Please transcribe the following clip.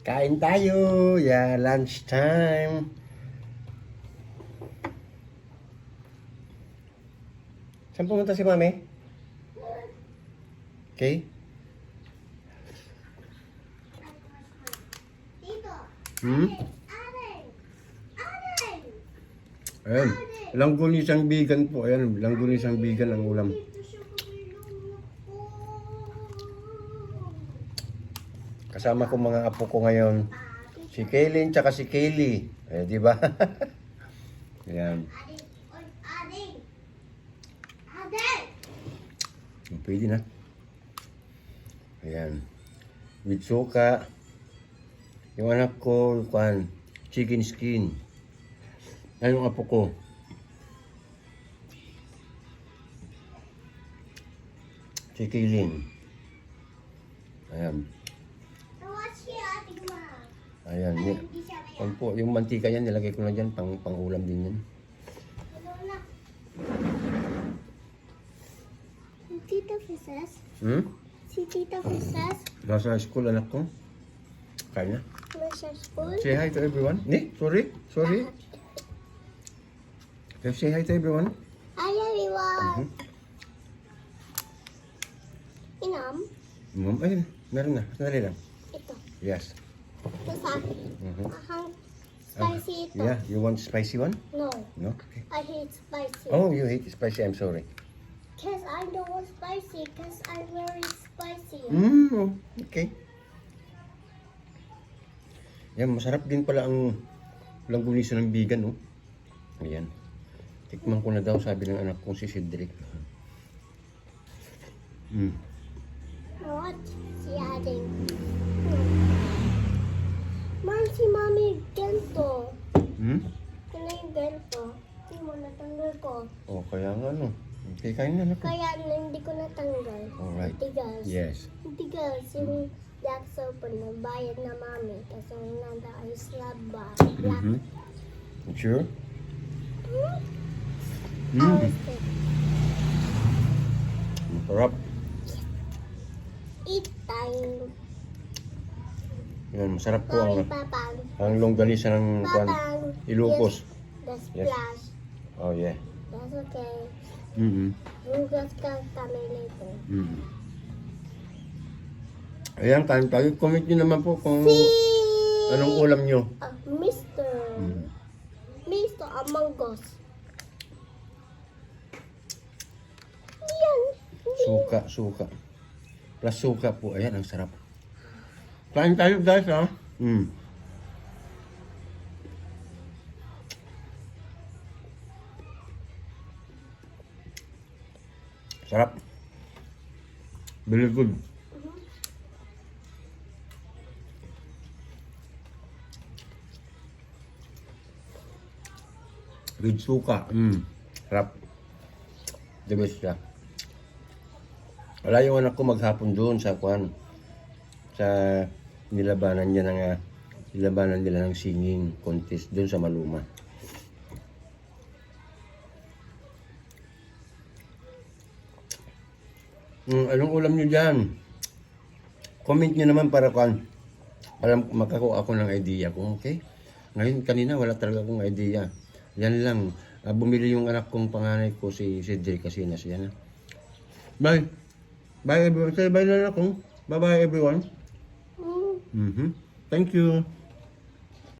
Kain tayo. Yeah, lunch time. Saan pumunta si Mami? Okay. Hmm? Ayan. Langgunisang bigan po. Ayan. Langgunisang bigan ang ulam. Kasama ko mga apo ko ngayon. Si Kaylin tsaka si Kaylee. Eh, di ba? Ayan. Pwede na. Ayan. With suka. Yung anak ko, chicken skin. Ay, yung apo ko. Si Kaylin. Ayan. Ayan. Yan po, yung mantika yan, nilagay ko na dyan, pang-ulam din yan. Tita Princess? Hmm? Si Tita Princess? Nasa school, anak ko. Kaya na. Nasa school? Say hi to everyone. Ni, sorry. Say hi to everyone. Hi everyone! Inam? Ayun, meron na. Sandali lang. Ito. Yes. Ito sa ahang spicy ito. Yeah, you want spicy one? No, No? Okay. I hate spicy. Oh, you hate spicy. I'm sorry. Because I don't want spicy, because I'm very spicy. Okay. Yan, masarap din pala ang langgunisa ng bigan, no? Ayan. Tikman ko na daw, sabi ng anak kong si Cedric. What? Si Ading. Si Mami ganito. Ano yung ganito? Hindi mo natanggal ko. Oh, kaya nga, no? Okay, kain na, anak ko. Kaya hindi ko natanggal. Alright. Tigas. Yes. Tigas. Yung black soap na bayad na Mami. Kasi nanda ay slab ba? Black. Sure? Masarap. Eat time. Yan, masarap po Sorry, ang Papang. longganisa ng Papang. Ilocos. The Yes. splash. Oh, yeah. That's okay. Mm-hmm. Hugas ka kami later. Ayan, kain tayo. Comment nyo naman po kung anong ulam nyo. Mr. Mr. Among Us. Yan. Suka. Plus suka po. Ayan, ang sarap. Kain tayo, guys, ha? Sarap. Very good. With suka. Sarap. The best siya. Wala yung anak ko maghapon doon sa nilabanan nila ng singing contest doon sa Maluma. Anong ulam nyo dyan? Comment nyo naman para makakuha ako ng idea ko, okay? Ngayon, kanina wala talaga akong idea. Yan lang. Bumili yung anak kong panganay ko, si Cedric kasi yan. Bye. Bye everyone. Say bye na ako. Bye-bye everyone. Thank you.